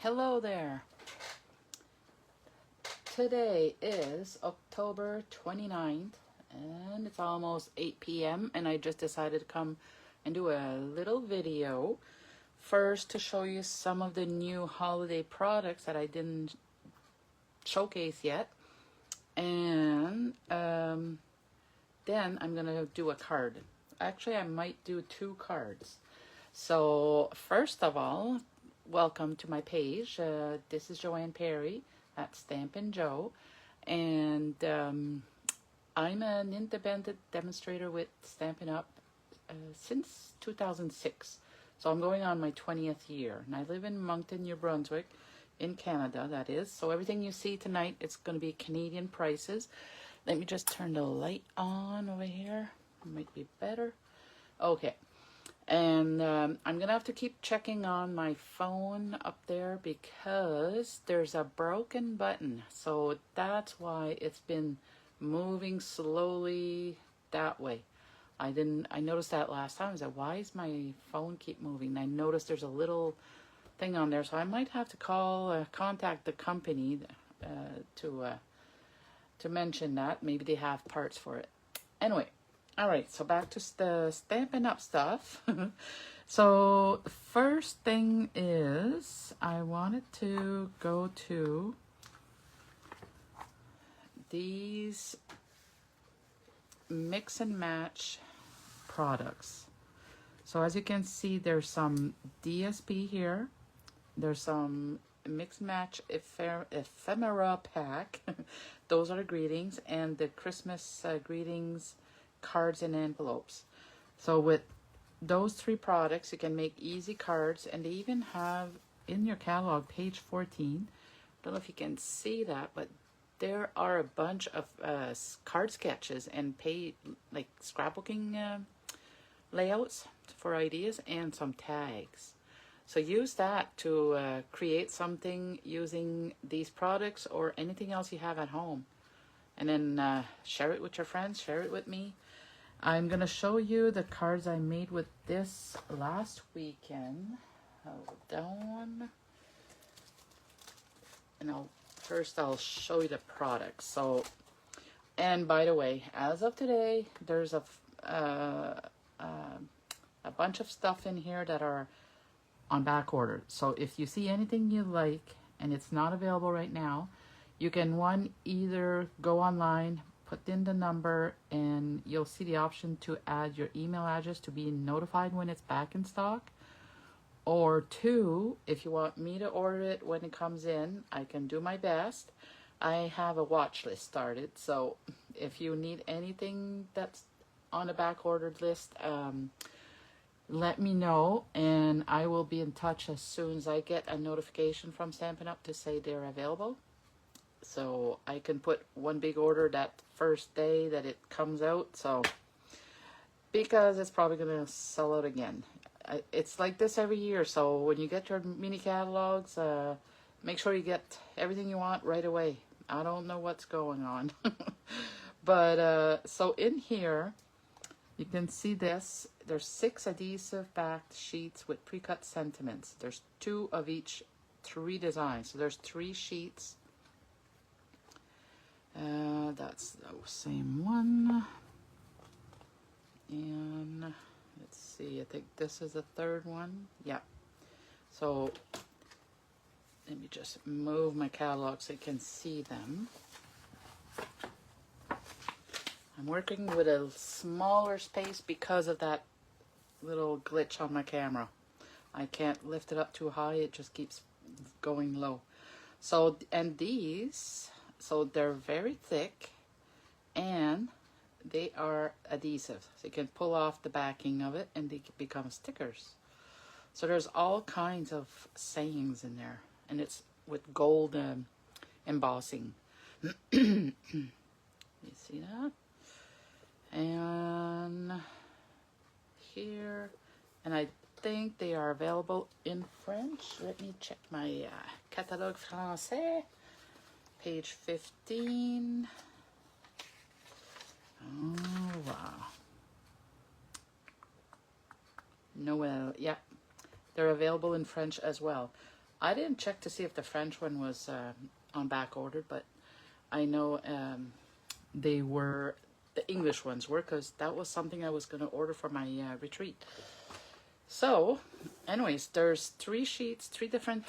Hello there. Today is October 29th and it's almost 8 p.m. and I just decided to come and do a little video first to show you some of the new holiday products that I didn't showcase yet, and then I'm gonna do a card. Actually, I might do two cards. So first of all, welcome to my page. This is Joanne Perry at Stampin' Joe, and I'm an independent demonstrator with Stampin' Up! Since 2006. So I'm going on my 20th year, and I live in Moncton, New Brunswick, in Canada, that is. So everything you see tonight, it's going to be Canadian prices. Let me just turn the light on over here. Might be better. Okay. And I'm going to have to keep checking on my phone up there because there's a broken button. So that's why it's been moving slowly that way. I noticed that last time. I said, why is my phone keep moving? And I noticed there's a little thing on there. So I might have to contact the company to mention that. Maybe they have parts for it. Anyway. All right, so back to the Stampin' Up! Stuff. So the first thing is I wanted to go to these mix and match products. So as you can see, there's some DSP here. There's some mix and match ephemera pack. Those are the greetings, and the Christmas greetings cards and envelopes. So with those three products, you can make easy cards, and they even have in your catalog, page 14. Don't know if you can see that, but there are a bunch of card sketches and like scrapbooking layouts for ideas and some tags. So use that to create something using these products or anything else you have at home, and then share it with your friends, share it with me. I'm going to show you the cards I made with this last weekend. Hold on. And first I'll show you the products. So, and by the way, as of today, there's a bunch of stuff in here that are on back order. So if you see anything you like and it's not available right now, you can either go online, put in the number, and you'll see the option to add your email address to be notified when it's back in stock. Or two, if you want me to order it when it comes in, I can do my best. I have a watch list started, so if you need anything that's on a back ordered list, let me know, and I will be in touch as soon as I get a notification from Stampin' Up! To say they're available. So I can put one big order that first day that it comes out. So because it's probably going to sell out again. It's like this every year. So when you get your mini catalogs, make sure you get everything you want right away. I don't know what's going on. But so in here, you can see this. There's 6 adhesive backed sheets with pre-cut sentiments. There's 2 of each 3 designs. So there's 3 sheets. That's the same one, and let's see, I think this is the third one. Yeah, so let me just move my catalog so you can see them. I'm working with a smaller space because of that little glitch on my camera. I can't lift it up too high, it just keeps going low. So, and these, so they're very thick and they are adhesive. So you can pull off the backing of it and they can become stickers. So there's all kinds of sayings in there, and it's with gold embossing. You see that? And here, and I think they are available in French. Let me check my catalogue français. Page 15. Oh, wow. Noel, yeah. They're available in French as well. I didn't check to see if the French one was on back ordered, but I know they were, the English ones were, because that was something I was going to order for my retreat. So, anyways, there's 3 sheets, 3 different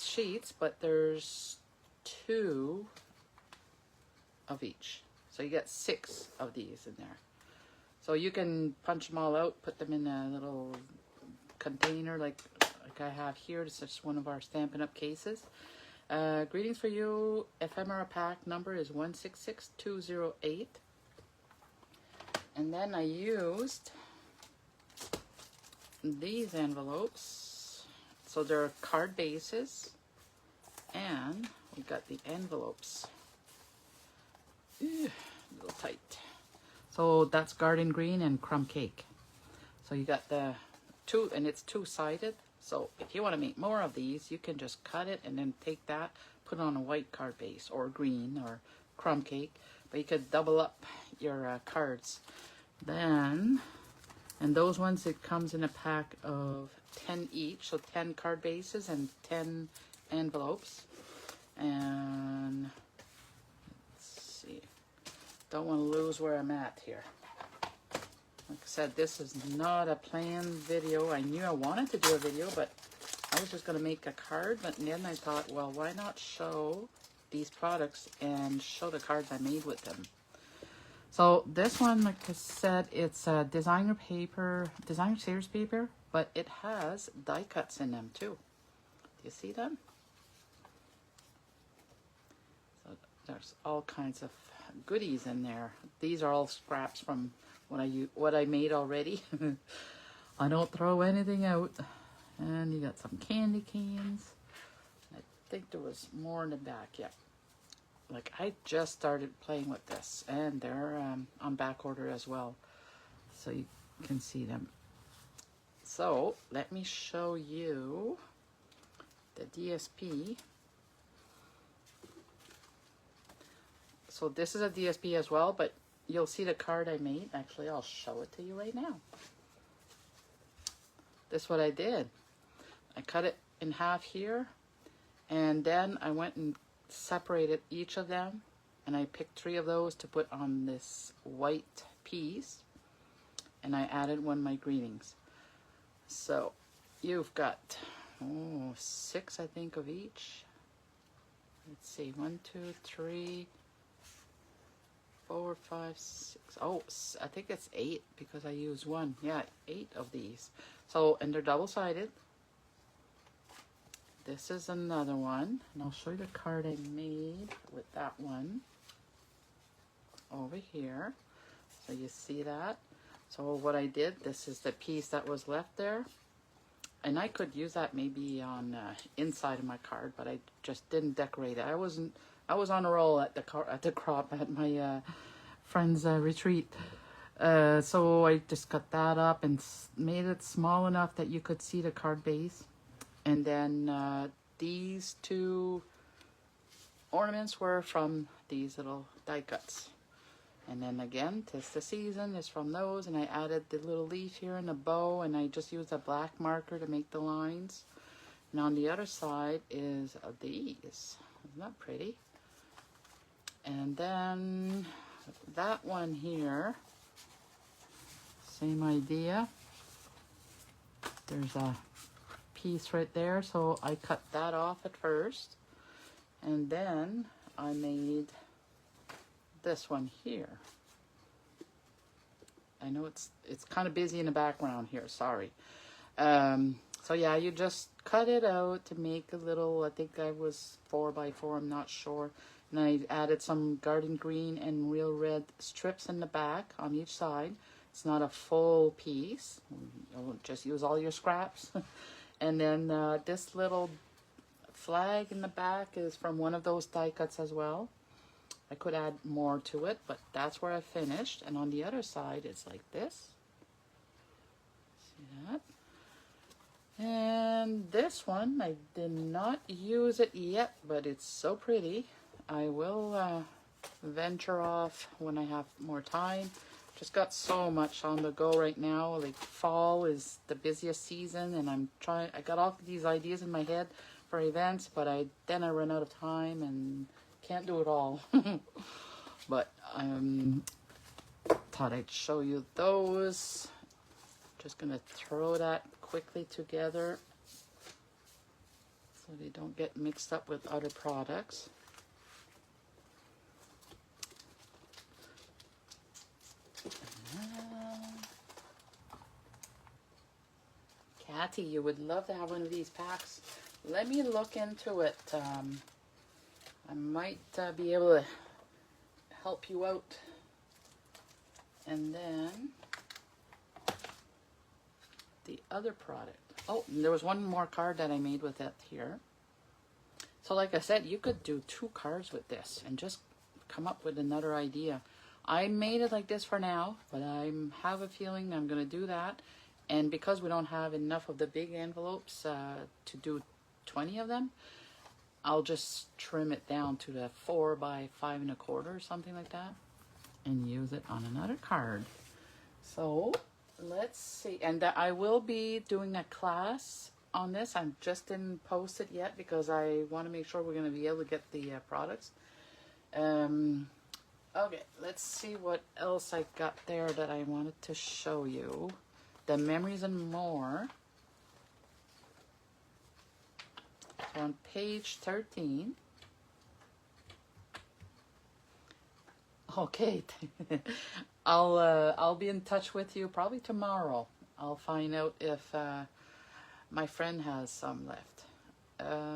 sheets, but there's 2 of each. So you get 6 of these in there. So you can punch them all out, put them in a little container like I have here. This is just one of our Stampin' Up! Cases. Greetings for you. Ephemera pack number is 166208. And then I used these envelopes. So they're card bases. And we got the envelopes. Ew, a little tight. So that's Garden Green and Crumb Cake. So you got the 2, and it's 2-sided. So if you want to make more of these, you can just cut it and then take that, put it on a white card base, or green, or Crumb Cake. But you could double up your cards. Then, and those ones, it comes in a pack of 10 each. So 10 card bases and 10 envelopes. And let's see. Don't want to lose where I'm at here. Like I said, this is not a planned video. I knew I wanted to do a video, but I was just going to make a card. But then I thought, well, why not show these products and show the cards I made with them? So this one, like I said, it's a designer paper, designer series paper, but it has die cuts in them too. Do you see them? So there's all kinds of goodies in there. These are all scraps from what I made already. I don't throw anything out. And you got some candy canes. I think there was more in the back. Yeah, like I just started playing with this, and they're on back order as well, so you can see them. So let me show you the DSP. So this is a DSP as well, but you'll see the card I made. Actually, I'll show it to you right now. This is what I did. I cut it in half here, and then I went and separated each of them, and I picked 3 of those to put on this white piece, and I added one of my greetings. So you've got 6, I think, of each. Let's see, 1, 2, 3, 4, 5, 6. Oh, I think it's 8 because I used 1. Yeah, 8 of these. So, and they're double-sided. This is another one, and I'll show you the card I made with that one over here. So you see that. So what I did, this is the piece that was left there, and I could use that maybe on inside of my card, but I just didn't decorate it. I was on a roll at the crop at my friend's retreat. So I just cut that up and made it small enough that you could see the card base. And then these 2 ornaments were from these little die cuts. And then again, 'tis the season is from those, and I added the little leaf here and a bow, and I just used a black marker to make the lines. And on the other side is these. Isn't that pretty? And then that one here, same idea. There's a piece right there, so I cut that off at first, and then I made this one here. I know it's kind of busy in the background here, sorry. So yeah, you just cut it out to make a little, I think I was 4 by 4, I'm not sure. And I added some Garden Green and Real Red strips in the back on each side. It's not a full piece. You'll just use all your scraps. And then this little flag in the back is from one of those die cuts as well. I could add more to it, but that's where I finished. And on the other side, it's like this. See that? And this one, I did not use it yet, but it's so pretty. I will venture off when I have more time. Just got so much on the go right now. Like fall is the busiest season, and I got all these ideas in my head for events, but then I run out of time and can't do it all. But thought I'd show you those. Just gonna throw that quickly together so they don't get mixed up with other products. Kathy, you would love to have one of these packs. Let me look into it. I might be able to help you out. And then the other product. Oh, there was one more card that I made with it here. So like I said, you could do 2 cards with this and just come up with another idea. I made it like this for now, but I have a feeling I'm going to do that. And because we don't have enough of the big envelopes to do 20 of them, I'll just trim it down to the 4 by 5 1/4 or something like that and use it on another card. So let's see. And I will be doing a class on this. I just didn't post it yet because I want to make sure we're going to be able to get the products. Okay, let's see what else I got there that I wanted to show you. The Memories and More. So on page 13. Okay, I'll be in touch with you probably tomorrow. I'll find out if my friend has some left.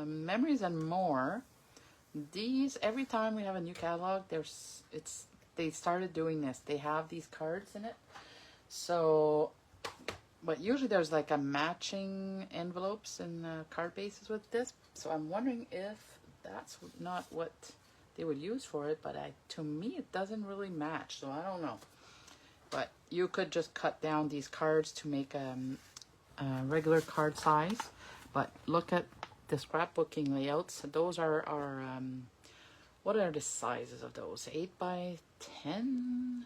Memories and More. These, every time we have a new catalog, they started doing this. They have these cards in it. So, but usually there's like a matching envelopes and card bases with this. So I'm wondering if that's not what they would use for it. But to me, it doesn't really match. So I don't know. But you could just cut down these cards to make a regular card size. But look at the scrapbooking layouts. Those are what are the sizes of those? 8 by 10?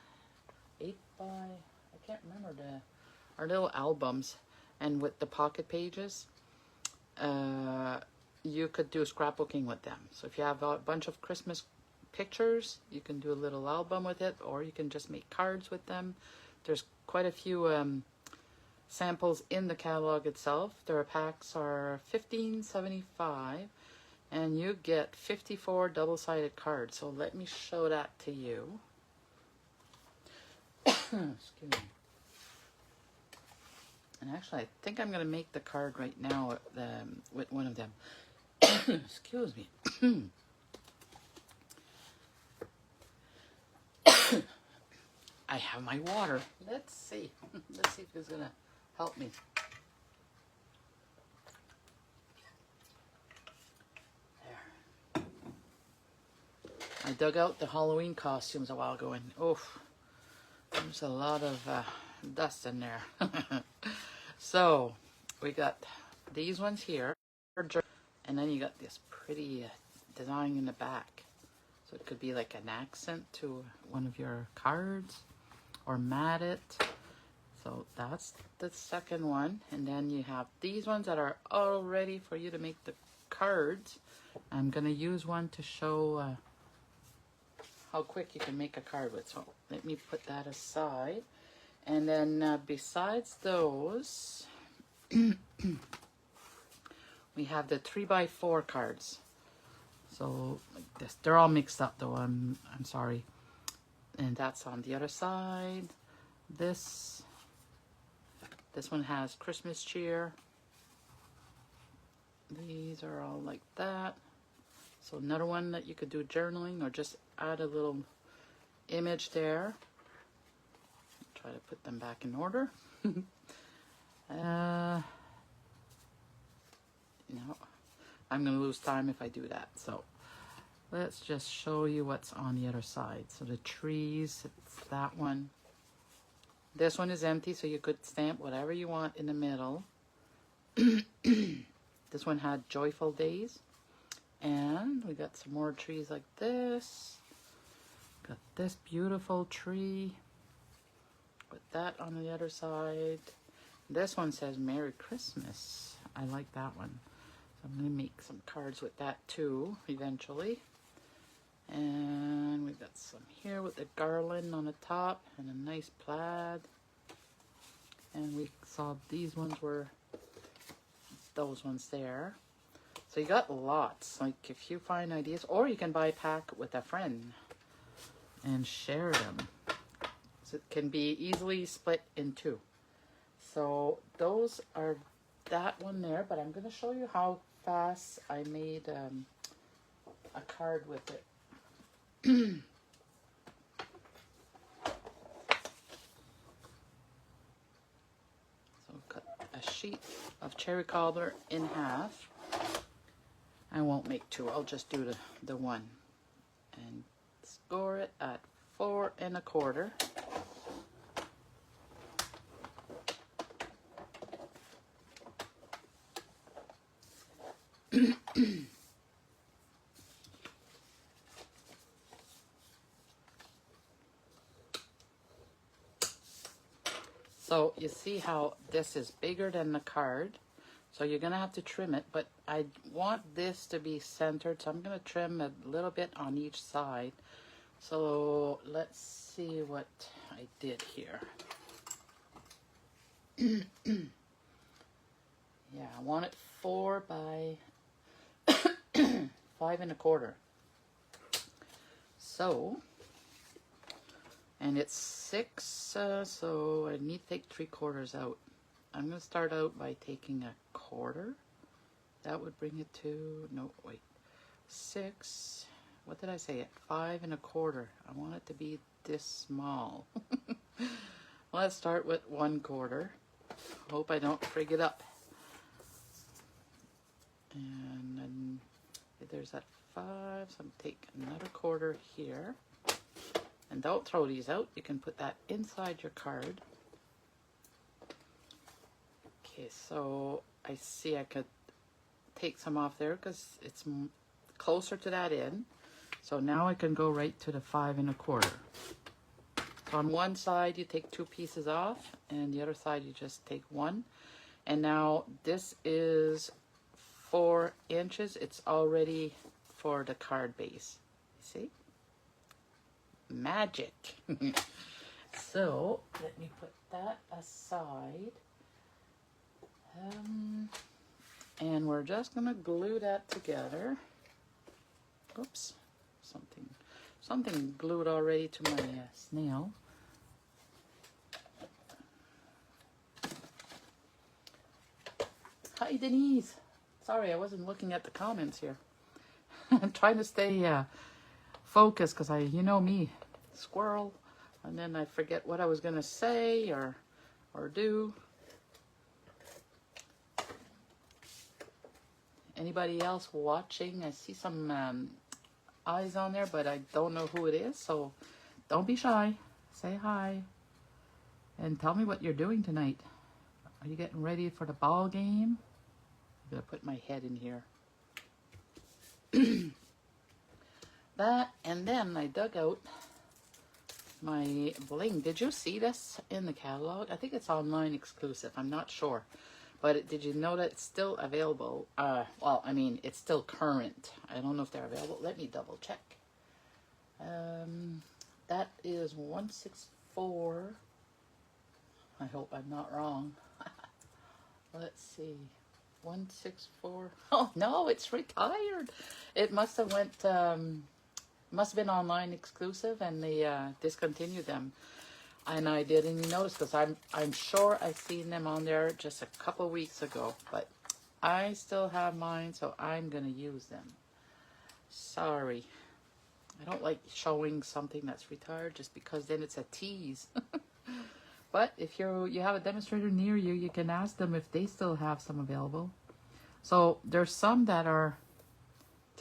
8 by, I can't remember our little albums. And with the pocket pages, you could do scrapbooking with them. So if you have a bunch of Christmas pictures, you can do a little album with it, or you can just make cards with them. There's quite a few samples in the catalog itself. Their packs are $15.75, and you get 54 double-sided cards. So let me show that to you. Excuse me. And actually, I think I'm going to make the card right now with one of them. Excuse me. I have my water. Let's see. Let's see if it's going to help me. There. I dug out the Halloween costumes a while ago, and oof, there's a lot of dust in there. So we got these ones here, and then you got this pretty design in the back. So it could be like an accent to one of your cards, or mat it. So that's the second one. And then you have these ones that are all ready for you to make the cards. I'm going to use one to show how quick you can make a card with. So let me put that aside. And then besides those, we have the 3x4 cards. So like this. They're all mixed up though. I'm sorry. And that's on the other side. This one has Christmas cheer. These are all like that. So another one that you could do journaling, or just add a little image there. Try to put them back in order. No, I'm going to lose time if I do that. So let's just show you what's on the other side. So the trees, it's that one. This one is empty, so you could stamp whatever you want in the middle. This one had Joyful Days. And we got some more trees like this. Got this beautiful tree. Put that on the other side. This one says Merry Christmas. I like that one. I'm going to make some cards with that too, eventually. And we've got some here with the garland on the top and a nice plaid. And we saw these ones were those ones there. So you got lots. Like if you find ideas, or you can buy a pack with a friend and share them. So it can be easily split in two. So those are that one there, but I'm going to show you how fast I made a card with it. So cut a sheet of cherry cobbler in half. I won't make two, I'll just do the one. And score it at 4 1/4. So you see how this is bigger than the card. So you're going to have to trim it, but I want this to be centered, so I'm going to trim a little bit on each side. So let's see what I did here. Yeah, I want it 4 by 5 1/4. So, and it's 6, so I need to take 3/4 out. I'm going to start out by taking 1/4. That would bring it to, no, wait, 6, what did I say, at 5 1/4. I want it to be this small. Let's start with 1/4. Hope I don't frig it up. And then there's that 5, so I'm going to take another 1/4 here. And don't throw these out, you can put that inside your card. Okay, so I see I could take some off there because it's closer to that end. So now I can go right to the 5 1/4. So on one side you take 2 pieces off, and the other side you just take 1. And now this is 4 inches. It's already for the card base. See? Magic. So let me put that aside. And we're just gonna glue that together. Oops, something glued already to my snail. Hi Denise. Sorry, I wasn't looking at the comments here. I'm trying to stay focused because you know me, squirrel, and then I forget what I was gonna say or do. Anybody else watching? I see some eyes on there, but I don't know who it is, so don't be shy. Say hi. And tell me what you're doing tonight. Are you getting ready for the ball game? I'm going to put my head in here. That, and then I dug out my bling. Did you see this in the catalog? I think it's online exclusive. I'm not sure. But did you know that it's still available? Well, I mean, it's still current. I don't know if they're available. Let me double check. That is 164. I hope I'm not wrong. Let's see. 164. Oh, no, it's retired. It must have went, must have been online exclusive, and they discontinued them. And I didn't even notice because I'm sure I seen them on there just a couple weeks ago, but I still have mine, so I'm gonna use them. Sorry, I don't like showing something that's retired just because then it's a tease. But if you have a demonstrator near you, you can ask them if they still have some available. So there's some that are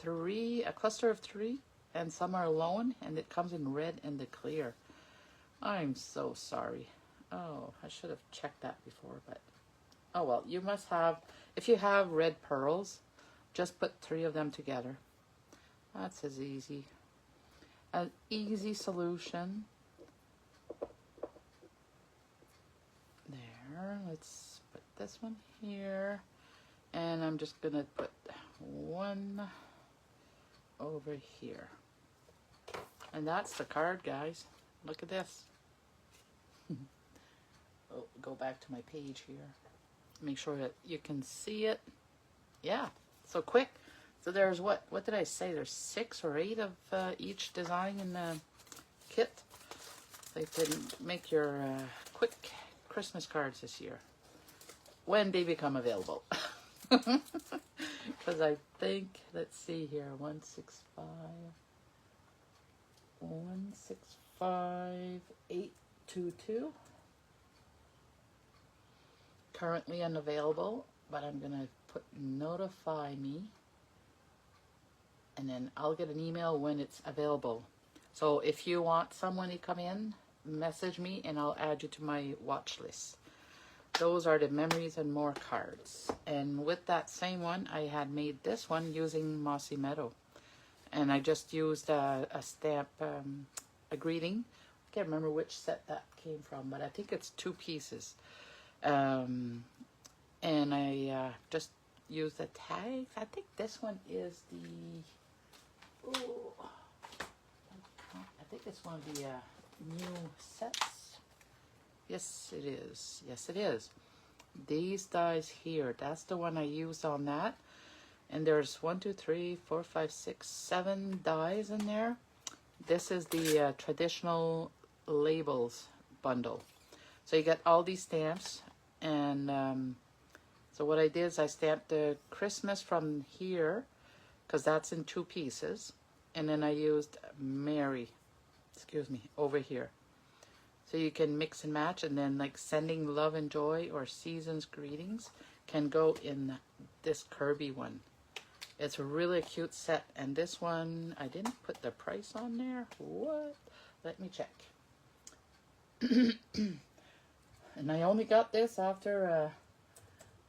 a cluster of 3, and some are alone, and it comes in red and the clear. I'm so sorry. Oh, I should have checked that before, but oh well, you must have, if you have red pearls, just put 3 of them together. That's as easy. An easy solution. There, let's put this one here. And I'm just gonna put one over here. And that's the card, guys. Look at this. Oh, go back to my page here. Make sure that you can see it. Yeah, so quick. So there's what did I say? There's 6 or 8 of each design in the kit. So you can make your quick Christmas cards this year when they become available. Because I think, let's see here, 165,822. Currently unavailable, but I'm gonna put notify me, and then I'll get an email when it's available. So if you want someone to come in, message me and I'll add you to my watch list. Those are the Memories and More cards. And with that same one, I had made this one using Mossy Meadow. And I just used a stamp, a greeting. I can't remember which set that came from, but I think it's 2 pieces. And I just used the tags. I think this one is the, I think it's one of the new sets. Yes, it is. Yes, it is. These dies here. That's the one I used on that. And there's 1, 2, 3, 4, 5, 6, 7 dies in there. This is the traditional labels bundle. So you get all these stamps. And so what I did is I stamped the Christmas from here, because that's in 2 pieces. And then I used Mary, over here. So you can mix and match, and then like sending love and joy or season's greetings can go in this Kirby one. It's a really cute set. And this one, I didn't put the price on there. What? Let me check. And I only got this after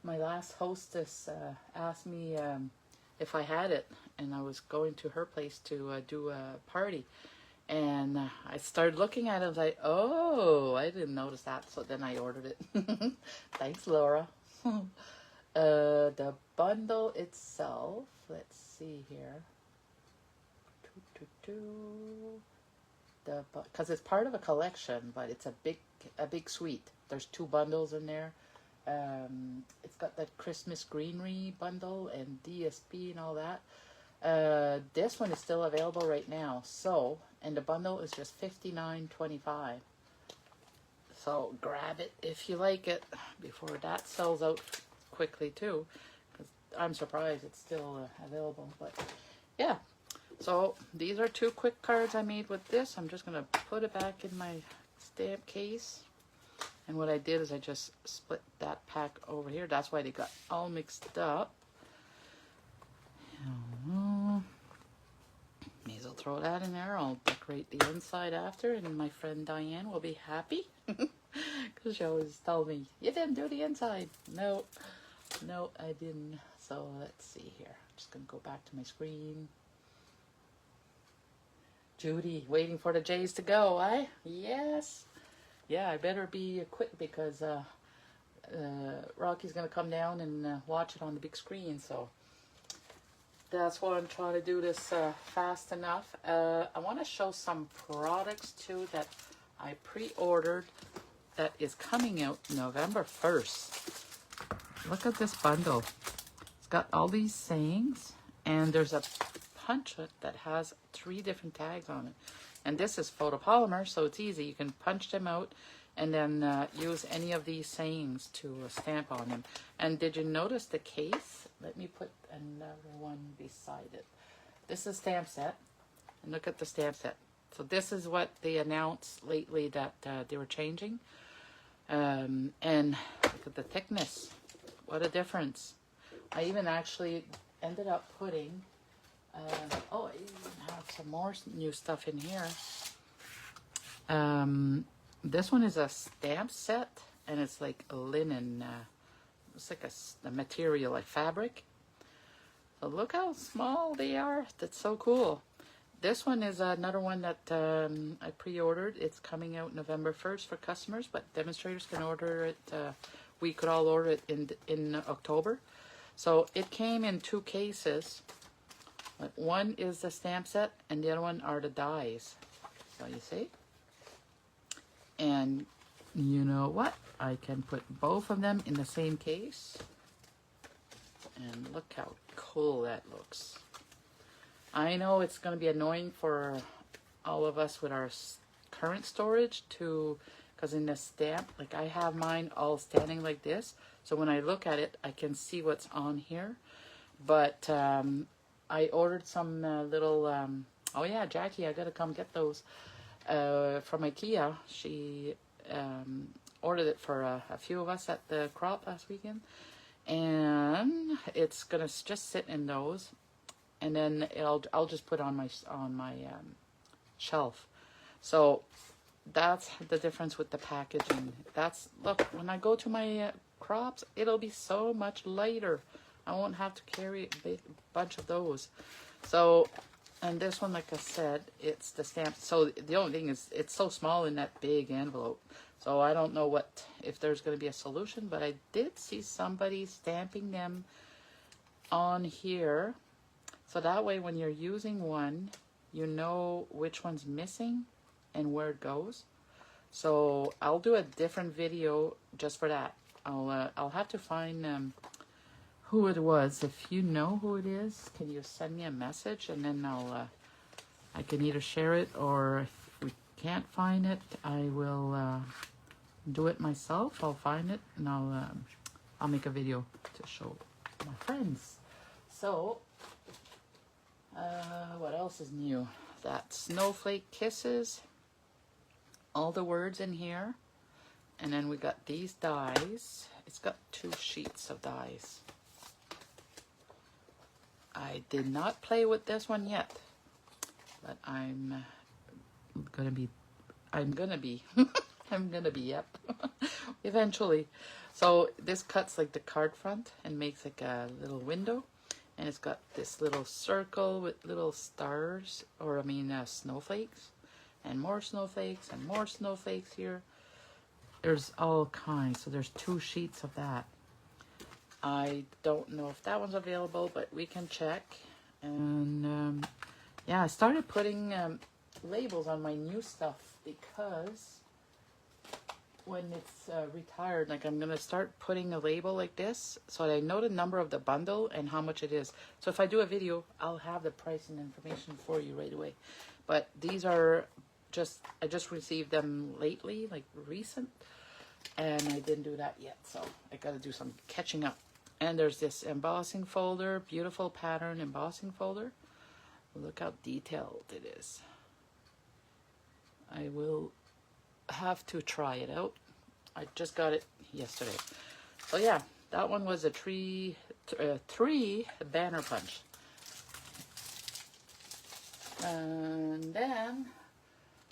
my last hostess asked me if I had it. And I was going to her place to do a party. And I started looking at it. I was like, oh, I didn't notice that. So then I ordered it. Thanks, Laura. The bundle itself, let's see here. Because it's part of a collection, but it's a big suite. There's 2 bundles in there. It's got the Christmas greenery bundle and DSP and all that. This one is still available right now. So, and the bundle is just $59.25. So grab it if you like it before that sells out quickly too. Because I'm surprised it's still available. But yeah. So these are 2 quick cards I made with this. I'm just gonna put it back in my stamp case. And what I did is I just split that pack over here. That's why they got all mixed up. May as well throw that in there. I'll decorate the inside after, and my friend Diane will be happy. Because she always told me, you didn't do the inside. No, I didn't. So let's see here. I'm just going to go back to my screen. Judy, waiting for the Jays to go, eh? Yes. Yeah, I better be quick because Rocky's going to come down and watch it on the big screen. So that's why I'm trying to do this fast enough. I want to show some products too that I pre-ordered that is coming out November 1st. Look at this bundle. It's got all these sayings, and there's a punch-it that has 3 different tags on it. And this is photopolymer, so it's easy. You can punch them out and then use any of these sayings to stamp on them. And did you notice the case? Let me put another one beside it. This is stamp set. And look at the stamp set. So this is what they announced lately that they were changing. And look at the thickness. What a difference. I even actually ended up putting... oh, I even have some more new stuff in here. This one is a stamp set, and it's like a linen. It's like a material, like fabric. So look how small they are. That's so cool. This one is another one that I pre-ordered. It's coming out November 1st for customers, but demonstrators can order it. We could all order it in October. So it came in 2 cases. Like, one is the stamp set and the other one are the dies. So you see? And you know what? I can put both of them in the same case. And look how cool that looks. I know it's going to be annoying for all of us with our current storage to, because in the stamp, like I have mine all standing like this. So when I look at it, I can see what's on here. But I ordered some little, oh yeah, Jackie, I got to come get those from IKEA. She ordered it for a few of us at the crop last weekend. And it's going to just sit in those. And then I'll just put on my shelf. So that's the difference with the packaging. Look, when I go to my crops, it'll be so much lighter. I won't have to carry a big bunch of those. So, and this one, like I said, it's the stamp. So the only thing is it's so small in that big envelope. So I don't know if there's going to be a solution, but I did see somebody stamping them on here. So that way when you're using one, you know which one's missing and where it goes. So I'll do a different video just for that. I'll have to find who it was. If you know who it is, can you send me a message, and then I can either share it, or if we can't find it, I will do it myself. I'll find it and I'll make a video to show my friends. So what else is new? That Snowflake Kisses. All the words in here. And then we got these dies. It's got 2 sheets of dies. I did not play with this one yet, but I'm gonna be, yep, eventually. So this cuts like the card front and makes like a little window. And it's got this little circle with little stars, or I mean snowflakes, and more snowflakes and more snowflakes here. There's all kinds, so there's 2 sheets of that. I don't know if that one's available, but we can check. And yeah, I started putting labels on my new stuff because when it's retired, like I'm gonna start putting a label like this so that I know the number of the bundle and how much it is. So if I do a video, I'll have the price and information for you right away. But these are I just received them lately, like recent, and I didn't do that yet, so I gotta do some catching up. And there's this embossing folder, beautiful pattern embossing folder. Look how detailed it is. I will have to try it out. I just got it yesterday. So yeah, that one was a three banner punch. And then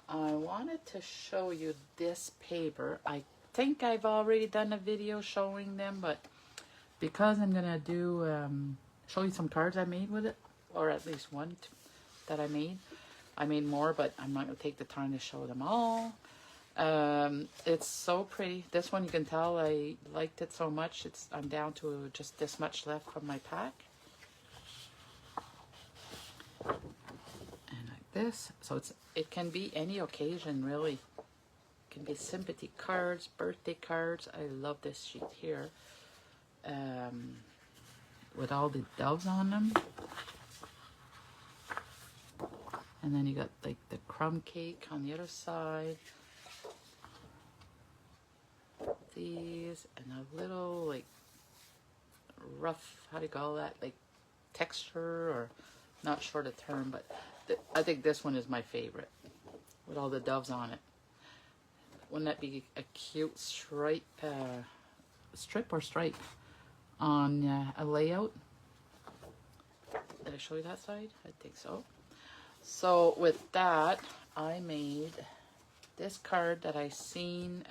I wanted to show you this paper. I think I've already done a video showing them, but because I'm gonna do show you some cards I made with it, or at least one that I made. I made more, but I'm not gonna take the time to show them all. It's so pretty. This one, you can tell I liked it so much. I'm down to just this much left from my pack. And like this. So it can be any occasion, really. It can be sympathy cards, birthday cards. I love this sheet here. With all the doves on them. And then you got like the crumb cake on the other side. These, and a little like rough, how do you call that, like texture, or not sure the term, but I think this one is my favorite with all the doves on it. Wouldn't that be a cute strip on a layout? Did I show you that side? I think so. So with that, I made this card that I seen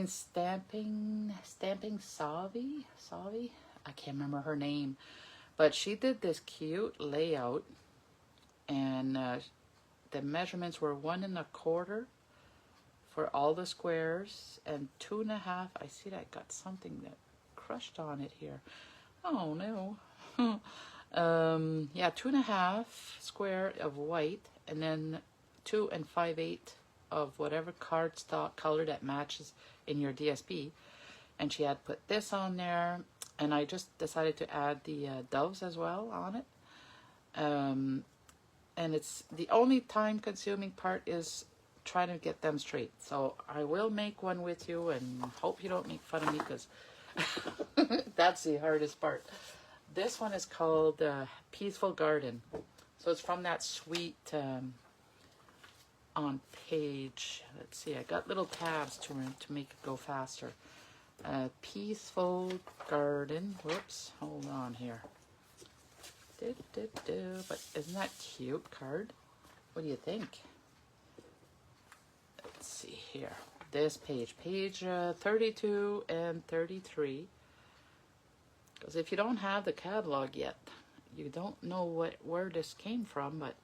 stamping Savi. I can't remember her name, but she did this cute layout, and the measurements were 1 1/4 for all the squares and 2 1/2. I see that I got something that crushed on it here. Oh no. Yeah, 2.5 square of white, and then 2 5/8 of whatever cardstock color that matches in your DSP. And she had put this on there, and I just decided to add the doves as well on it. And it's the only time consuming part is trying to get them straight. So I will make one with you, and hope you don't make fun of me, because that's the hardest part. This one is called Peaceful Garden. So it's from that suite on page, let's see, I got little tabs to make it go faster. Peaceful Garden. Whoops, hold on here. But isn't that cute card? What do you think? Let's see here. This page 32 and 33. Because if you don't have the catalog yet, you don't know where this came from, but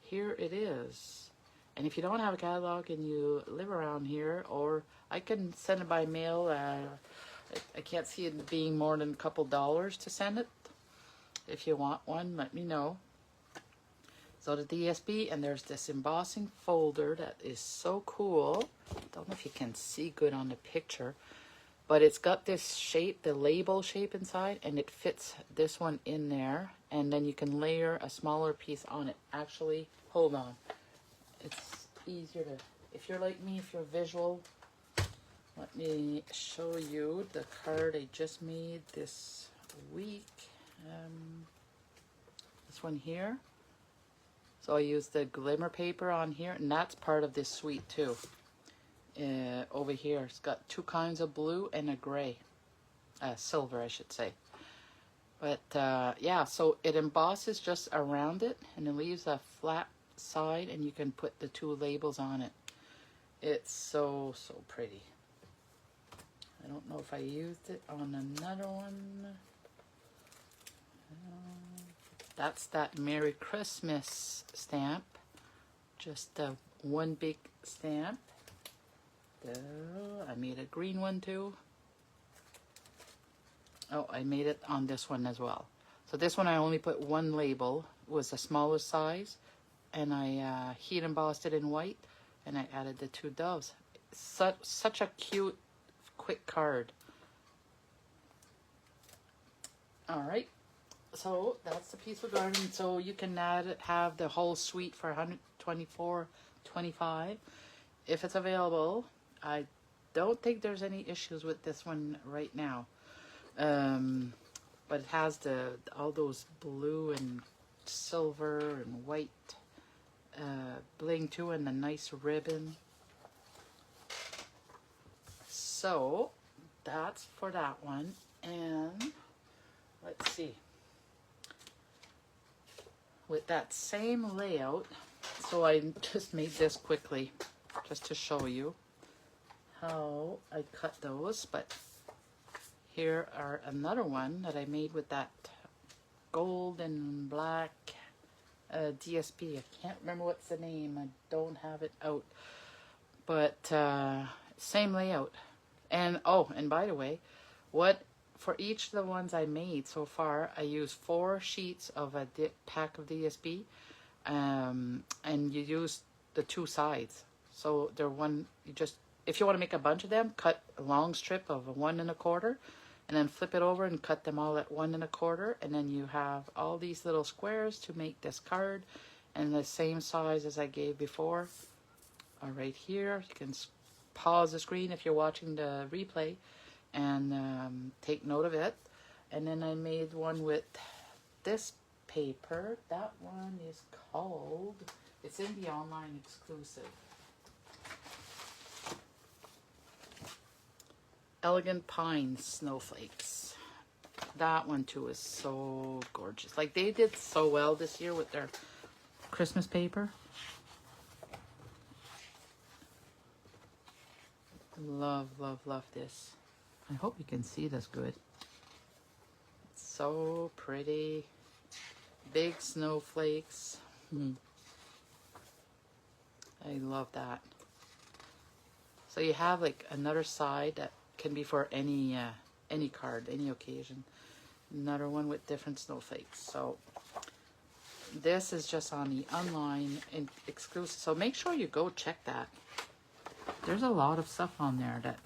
here it is. And if you don't have a catalog and you live around here, or I can send it by mail, I can't see it being more than a couple dollars to send it. If you want one, let me know. So the DSP, and there's this embossing folder that is so cool. Don't know if you can see good on the picture, but it's got this shape, the label shape inside, and it fits this one in there. And then you can layer a smaller piece on it. Actually, hold on. It's easier to, if you're like me, if you're visual, let me show you the card I just made this week. This one here. So I used the glimmer paper on here, and that's part of this suite too. Over here, it's got 2 kinds of blue and a gray, silver, I should say. But yeah, so it embosses just around it, and it leaves a flat side, and you can put the 2 labels on it. It's so pretty. I don't know if I used it on another one. That's that Merry Christmas stamp. Just one big stamp. I made a green one too. Oh, I made it on this one as well. So this one I only put 1 label. It was the smallest size. And I heat embossed it in white. And I added the 2 doves. Such a cute, quick card. Alright. So that's the Peaceful Garden. So you can have the whole suite for $124.25 if it's available. I don't think there's any issues with this one right now, but it has all those blue and silver and white bling too, and the nice ribbon. So that's for that one. And let's see. With that same layout, so I just made this quickly just to show you how I cut those, but here are another one that I made with that gold and black DSP. I can't remember what's the name. I don't have it out, but same layout. And oh, and by the way, for each of the ones I made so far, I used 4 sheets of a pack of DSP, and you use the 2 sides. So they're if you want to make a bunch of them, cut a long strip of 1 1/4, and then flip it over and cut them all at 1 1/4, and then you have all these little squares to make this card, and the same size as I gave before are right here. You can pause the screen if you're watching the replay and take note of it. And then I made one with this paper. That one is called, it's in the online exclusive, Elegant Pine Snowflakes. That one too is so gorgeous. Like, they did so well this year with their Christmas paper. Love, love, love this. I hope you can see this good. It's so pretty. Big snowflakes. I love that. So you have like another side that can be for any any card, any occasion. Another one with different snowflakes. So this is just on the online and exclusive. So make sure you go check that. There's a lot of stuff on there that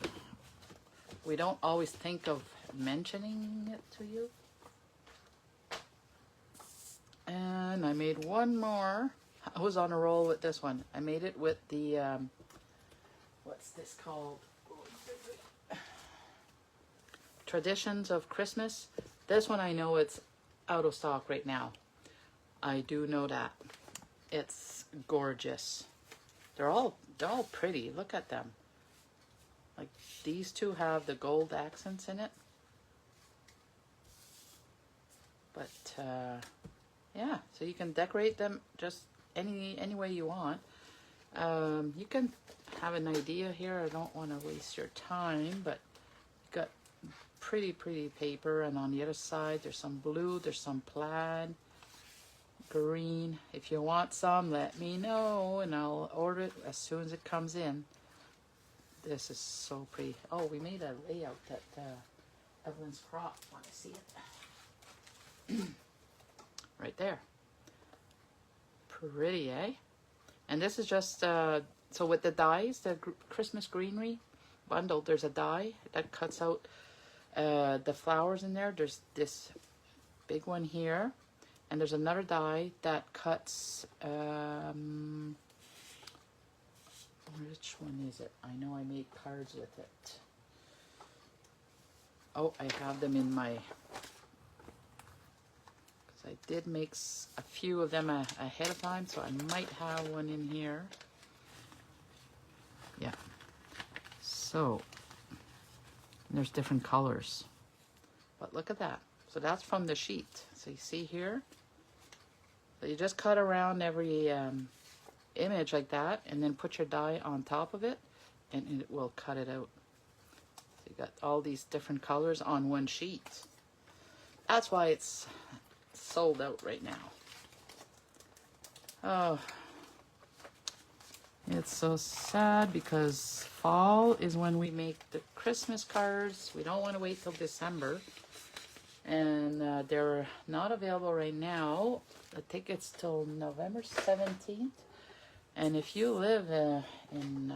we don't always think of mentioning it to you. And I made one more. I was on a roll with this one. I made it with the, what's this called? Traditions of Christmas. This one I know it's out of stock right now. I do know that. It's gorgeous. They're all pretty. Look at them. Like these two have the gold accents in it. But yeah, so you can decorate them just any way you want. You can have an idea here. I don't want to waste your time, but you got pretty paper, and on the other side there's some blue, there's some plaid, green. If you want some, let me know and I'll order it as soon as it comes in. This is so pretty. Oh, we made a layout at Evelyn's Crop. Want to see it? Right there. Pretty, eh? And this is just so with the dies, the Christmas greenery bundle, there's a die that cuts out the flowers in there. There's this big one here, and there's another die that cuts which one is it? I know I made cards with it. Oh, I have them in my, because I did make a few of them ahead of time, so I might have one in here. Yeah. So there's different colors, but look at that. So that's from the sheet. So you see here, so you just cut around every image like that, and then put your die on top of it, and it will cut it out. So you got all these different colors on one sheet. That's why it's sold out right now. Oh, it's so sad because fall is when we make the Christmas cards. We don't want to wait till December. And they're not available right now. I think it's till November 17th. And if you live in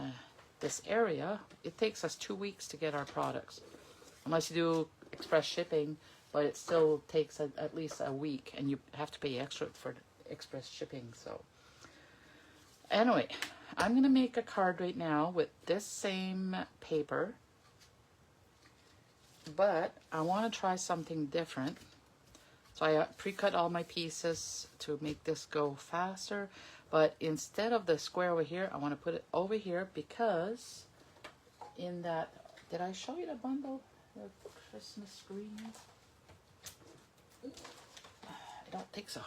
this area, it takes us 2 weeks to get our products. Unless you do express shipping, but it still takes at least a week. And you have to pay extra for express shipping. So anyway, I'm going to make a card right now with this same paper. But I want to try something different. So I pre-cut all my pieces to make this go faster. But instead of the square over here, I want to put it over here because in that, did I show you the bundle? The Christmas green? I don't think so.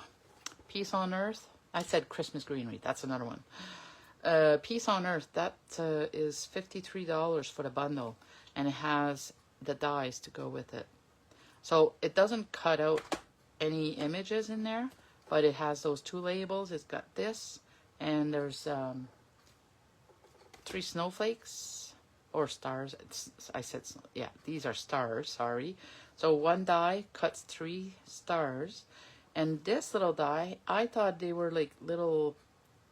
Peace on Earth. I said Christmas greenery. That's another one. Peace on Earth. That is $53 for the bundle. And it has the dies to go with it. So it doesn't cut out any images in there, but it has those two labels. It's got this, and there's 3 snowflakes or stars. I said, yeah, these are stars, sorry. So one die cuts 3 stars, and this little die, I thought they were like little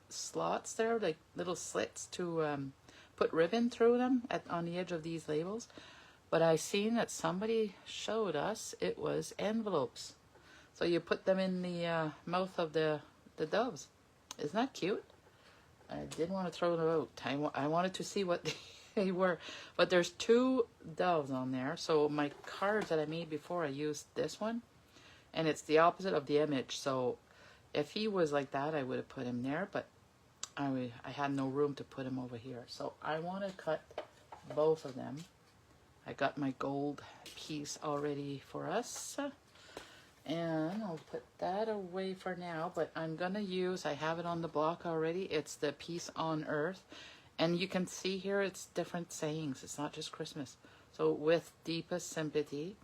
slots there, like little slits to put ribbon through them on the edge of these labels. But I seen that somebody showed us it was envelopes. So you put them in the mouth of the doves. Isn't that cute? I didn't want to throw them out. I wanted to see what they were. But there's 2 doves on there. So my cards that I made before, I used this one. And it's the opposite of the image. So if he was like that, I would have put him there. But I had no room to put him over here. So I want to cut both of them. I got my gold piece already for us. And I'll put that away for now. But I'm going to use, I have it on the block already. It's the Peace on Earth. And you can see here it's different sayings. It's not just Christmas. So with deepest sympathy,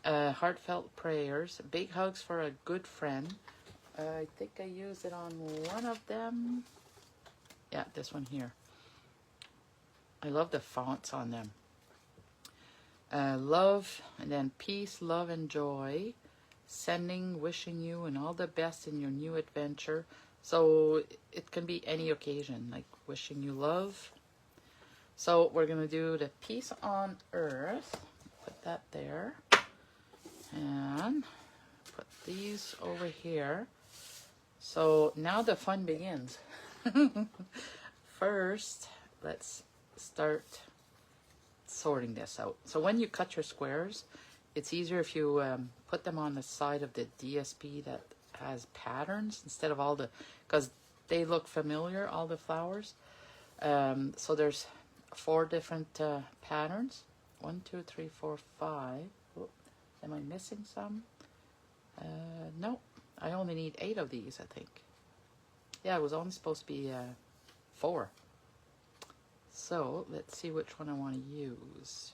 heartfelt prayers, big hugs for a good friend. I think I used it on one of them. Yeah, this one here. I love the fonts on them. love, and then peace, love, and joy. Sending, wishing you and all the best in your new adventure. So it can be any occasion, like wishing you love. So we're going to do the peace on earth. Put that there. And put these over here. So now the fun begins. First, let's start sorting this out. So when you cut your squares, it's easier if you put them on the side of the DSP that has patterns instead of all the, because they look familiar, all the flowers. So there's 4 different patterns. 1, 2, 3, 4, 5. Oh, am I missing some? No, I only need 8 of these, I think. Yeah, it was only supposed to be 4. So let's see which one I want to use.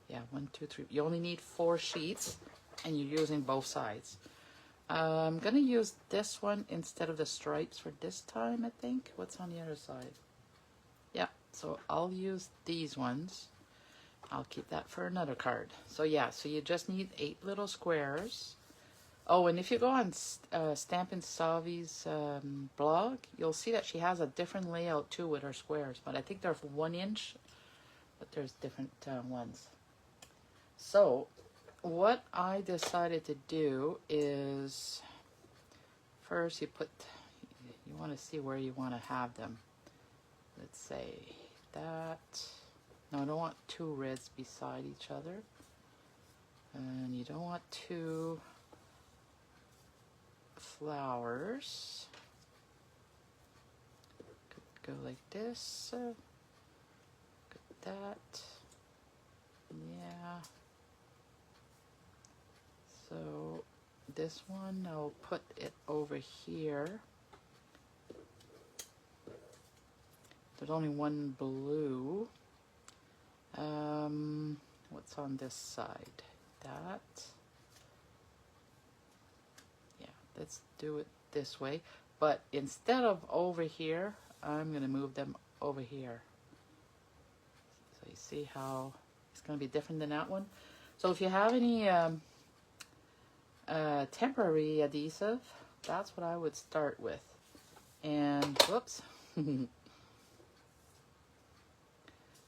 Yeah, 1, 2, 3. You only need 4 sheets, and you're using both sides. I'm going to use this one instead of the stripes for this time, I think. What's on the other side? Yeah, so I'll use these ones. I'll keep that for another card. So yeah, so you just need 8 little squares. Oh, and if you go on Stampin' Savi's blog, you'll see that she has a different layout too with her squares. But I think they're 1 inch, but there's different ones. So what I decided to do is, first you want to see where you want to have them. Let's say that. No, I don't want 2 reds beside each other. And you don't want 2 flowers. Could go like this. Got that. Yeah. So this one, I'll put it over here. There's only 1 blue. What's on this side? That. Yeah, let's do it this way. But instead of over here, I'm going to move them over here. So you see how it's going to be different than that one. So if you have any temporary adhesive, that's what I would start with. And whoops.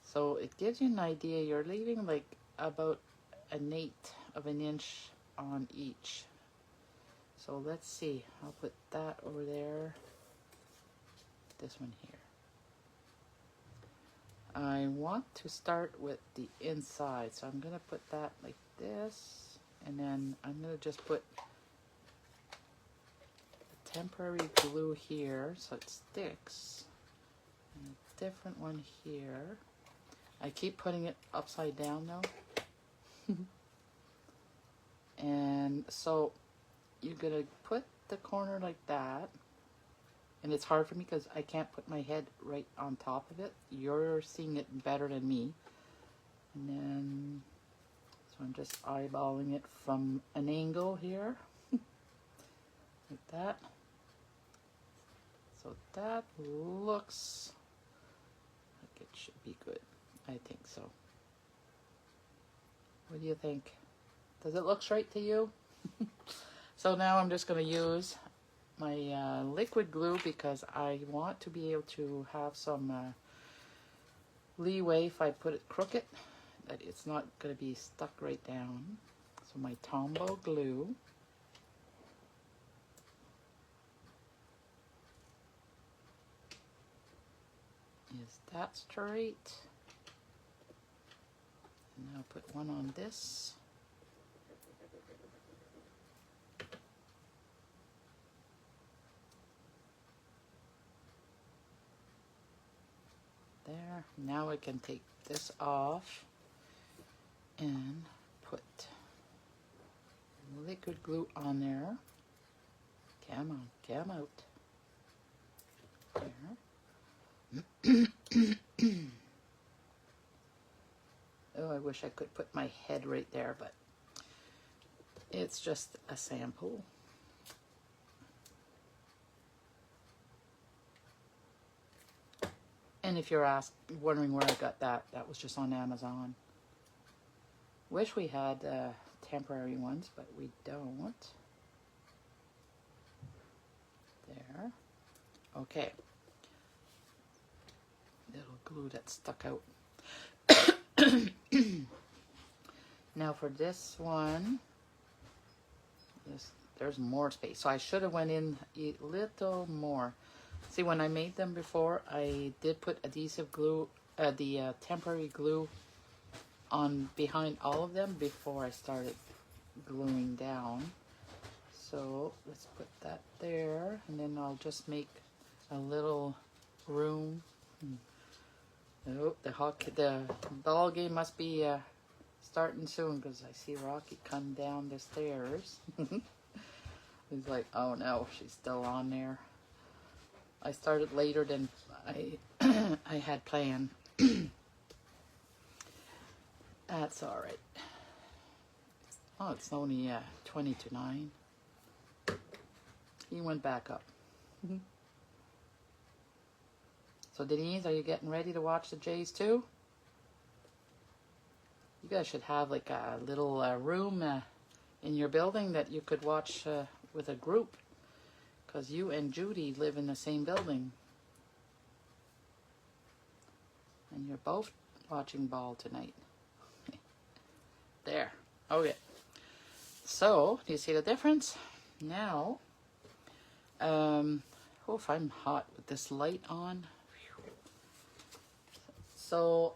So it gives you an idea. You're leaving like about 1/8 of an inch on each. So let's see. I'll put that over there. This one here. I want to start with the inside. So I'm going to put that like this. And then I'm going to just put a temporary glue here so it sticks. And a different one here. I keep putting it upside down though. And so you're going to put the corner like that. And it's hard for me because I can't put my head right on top of it. You're seeing it better than me. And then, so I'm just eyeballing it from an angle here. Like that. So that looks like it should be good. I think so. What do you think? Does it look straight to you? So now I'm just going to use my liquid glue because I want to be able to have some leeway if I put it crooked, that it's not going to be stuck right down. So my Tombow glue. Is that straight? And now put one on this. There. Now I can take this off and put liquid glue on there. Come on, come out. There. Oh, I wish I could put my head right there, but it's just a sample. And if you're wondering where I got that, that was just on Amazon. Wish we had temporary ones, but we don't. There. Okay. Little glue that stuck out. Now for this one, there's more space. So I should have went in a little more. See, when I made them before, I did put adhesive glue, the temporary glue on behind all of them before I started gluing down. So let's put that there, and then I'll just make a little room. Oh, the ball game must be starting soon, because I see Rocky come down the stairs. He's like, oh no, she's still on there. I started later than I I had planned. That's all right. Oh, it's only 20 to 9. He went back up. So Denise, are you getting ready to watch the Jays too? You guys should have like a little room in your building that you could watch with a group, because you and Judy live in the same building. And you're both watching ball tonight. There. Okay. So, do you see the difference? Now, oh, if I'm hot with this light on. So,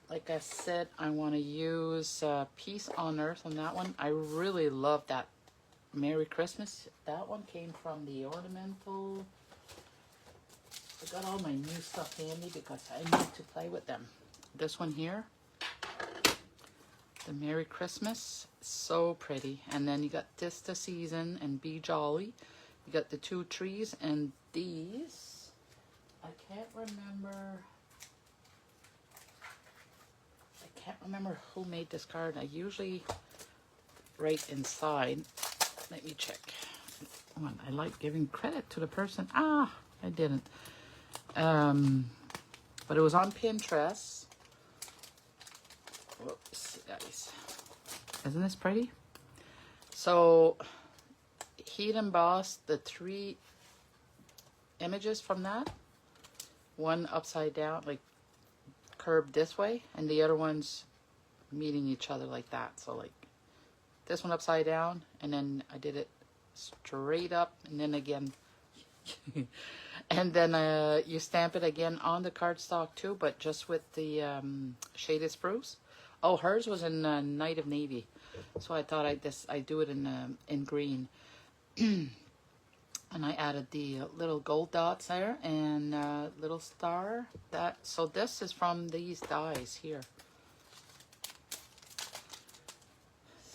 like I said, I want to use Peace on Earth on that one. I really love that Merry Christmas. That one came from the Ornamental. I got all my new stuff handy because I need to play with them. This one here, the Merry Christmas, so pretty. And then you got Tis the Season and Be Jolly. You got the 2 trees, and these, I can't remember who made this card. I usually write inside. Let me check. I like giving credit to the person. Ah, I didn't. But it was on Pinterest. Whoops, guys. Isn't this pretty? So, heat embossed the 3 images from that. One upside down, like curved this way, and the other one's meeting each other like that. So like this one upside down, and then I did it straight up, and then again. And then you stamp it again on the cardstock too, but just with the shaded spruce. Oh, hers was in Night of Navy, so I thought I'd do it in green. And I added the little gold dots there and little star. So this is from these dies here.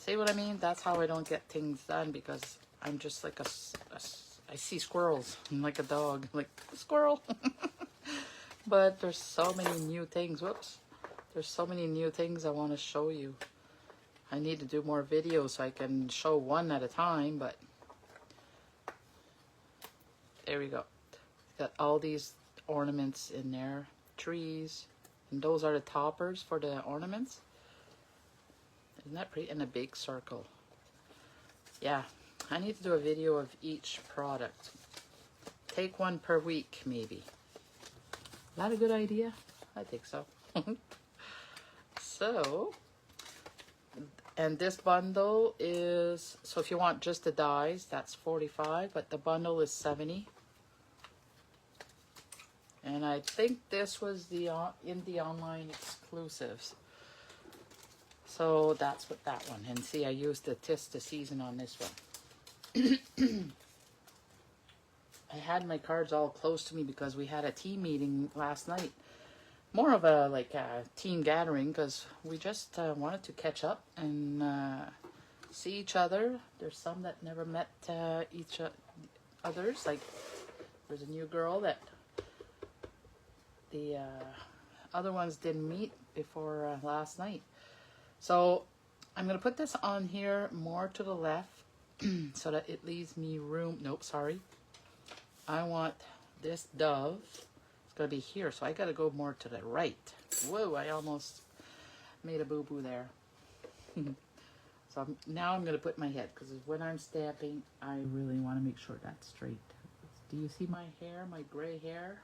See what I mean? That's how I don't get things done, because I'm just like I see squirrels. I'm like a dog, like squirrel. But there's so many new things. Whoops. There's so many new things I want to show you. I need to do more videos so I can show one at a time, but there we go. Got all these ornaments in there, trees, and those are the toppers for the ornaments. Isn't that pretty? In a big circle. Yeah, I need to do a video of each product. Take one per week, maybe. Is that a good idea? I think so. So, and this bundle is, so if you want just the dies, that's $45, but the bundle is $70. And I think this was the in the online exclusives. So that's what that one. And see, I used the Tis the Season on this one. I had my cards all close to me because we had a team meeting last night. More of a like a team gathering, because we just wanted to catch up and see each other. There's some that never met each others. Like there's a new girl that the other ones didn't meet before last night. So I'm going to put this on here more to the left so that it leaves me room. Nope, sorry. I want this dove. It's going to be here, so I got to go more to the right. Whoa, I almost made a boo-boo there. So now I'm going to put my head, because when I'm stamping, I really want to make sure that's straight. Do you see my hair, my gray hair?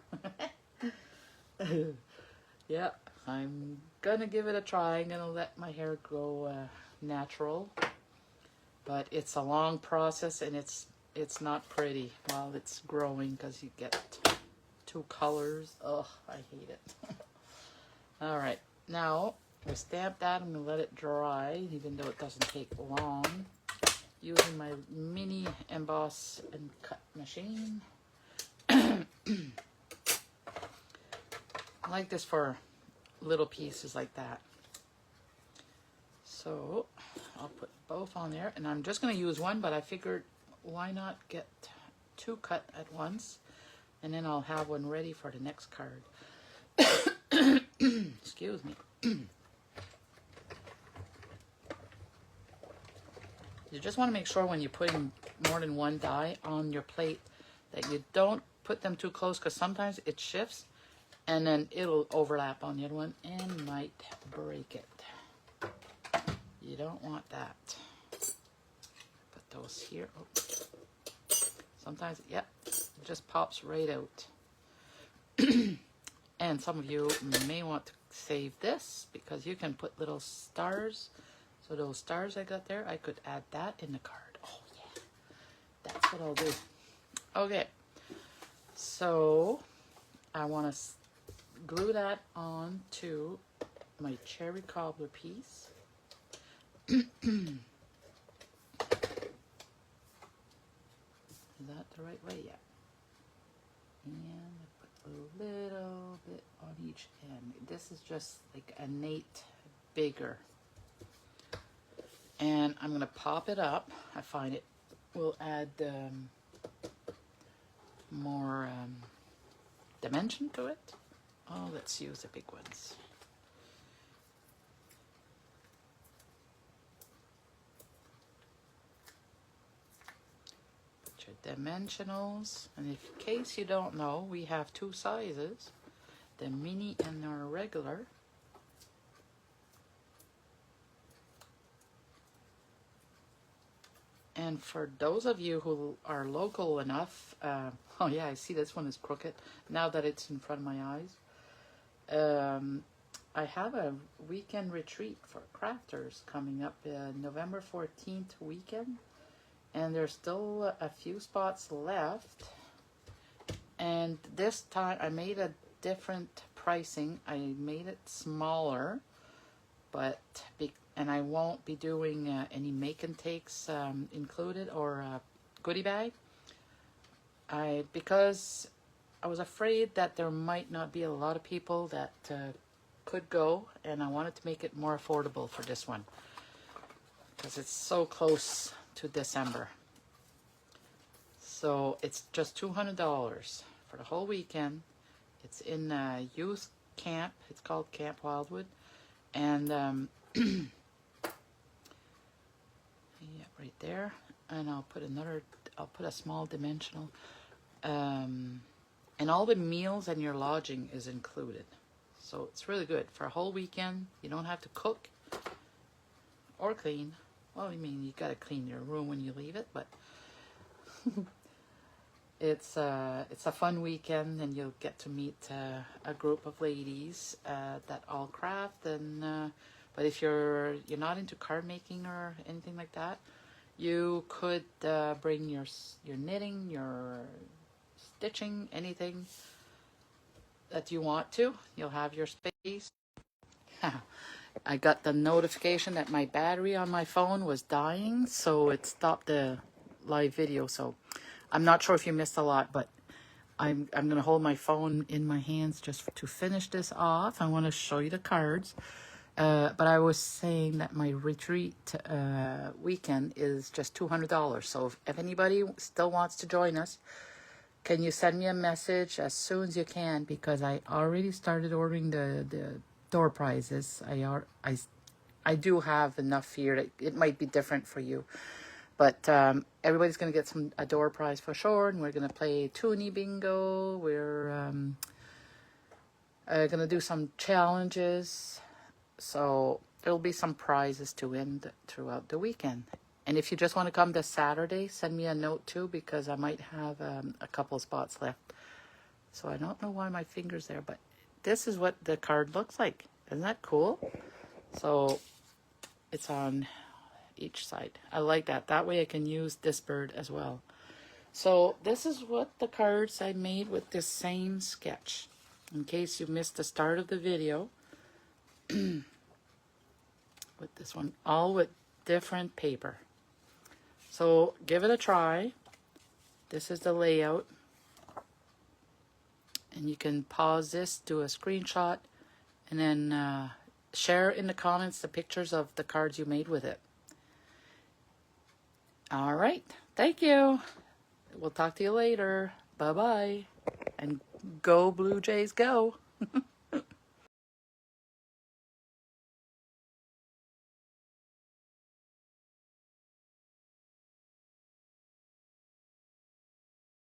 Yeah, I'm going to give it a try. I'm going to let my hair go natural. But it's a long process, and it's not pretty while it's growing, because you get two colors. Ugh, I hate it. All right, now I stamp that. I'm gonna let it dry, even though it doesn't take long. Using my mini emboss and cut machine. I like this for little pieces like that. So I'll put both on there, and I'm just gonna use one, but I figured why not get two cut at once, and then I'll have one ready for the next card. Excuse me. You just want to make sure when you're putting more than one die on your plate that you don't put them too close, because sometimes it shifts and then it'll overlap on the other one and might break it. You don't want that. Put those here. Oh. Sometimes, yep, it just pops right out. And some of you may want to save this, because you can put little stars. So those stars I got there, I could add that in the card. Oh yeah, that's what I'll do. Okay, so I want to glue that on to my cherry cobbler piece. Is that the right way? Yeah. And I put a little bit on each end. This is just like an 8 bigger. And I'm going to pop it up. I find it will add more dimension to it. Oh, let's use the big ones. Put your dimensionals. And in case you don't know, we have two sizes, the mini and our regular. And for those of you who are local enough, oh yeah, I see this one is crooked now that it's in front of my eyes. I have a weekend retreat for crafters coming up November 14th weekend, and there's still a few spots left. And this time I made a different pricing. I made it smaller, but and I won't be doing any make and takes included or goodie bag. Because I was afraid that there might not be a lot of people that could go, and I wanted to make it more affordable for this one because it's so close to December. So it's just $200 for the whole weekend. It's in a youth camp. It's called Camp Wildwood, and yeah, right there. And I'll put a small dimensional. And all the meals and your lodging is included. So it's really good. For a whole weekend, you don't have to cook or clean. Well, I mean, you gotta clean your room when you leave it, but it's a fun weekend, and you'll get to meet a group of ladies that all craft. And but if you're not into card making or anything like that, you could bring your knitting, your stitching, anything that you want to. You'll have your space. I got the notification that my battery on my phone was dying, so it stopped the live video. So I'm not sure if you missed a lot, but I'm going to hold my phone in my hands just to finish this off. I want to show you the cards. But I was saying that my retreat weekend is just $200. So if anybody still wants to join us, can you send me a message as soon as you can? Because I already started ordering the door prizes. I do have enough here that it might be different for you. But everybody's going to get a door prize for sure. And we're going to play Toonie Bingo. We're I'm gonna do some challenges, so there'll be some prizes to win throughout the weekend. And if you just want to come this Saturday, send me a note too, because I might have a couple spots left. So I don't know why my finger's there, but this is what the card looks like. Isn't that cool? So it's on each side. I like that. That way I can use this bird as well. So this is what the cards I made with this same sketch. In case you missed the start of the video, with this one, all with different paper. So give it a try. This is the layout. And you can pause this, do a screenshot, and then share in the comments the pictures of the cards you made with it. All right. Thank you. We'll talk to you later. Bye-bye. And go Blue Jays, go.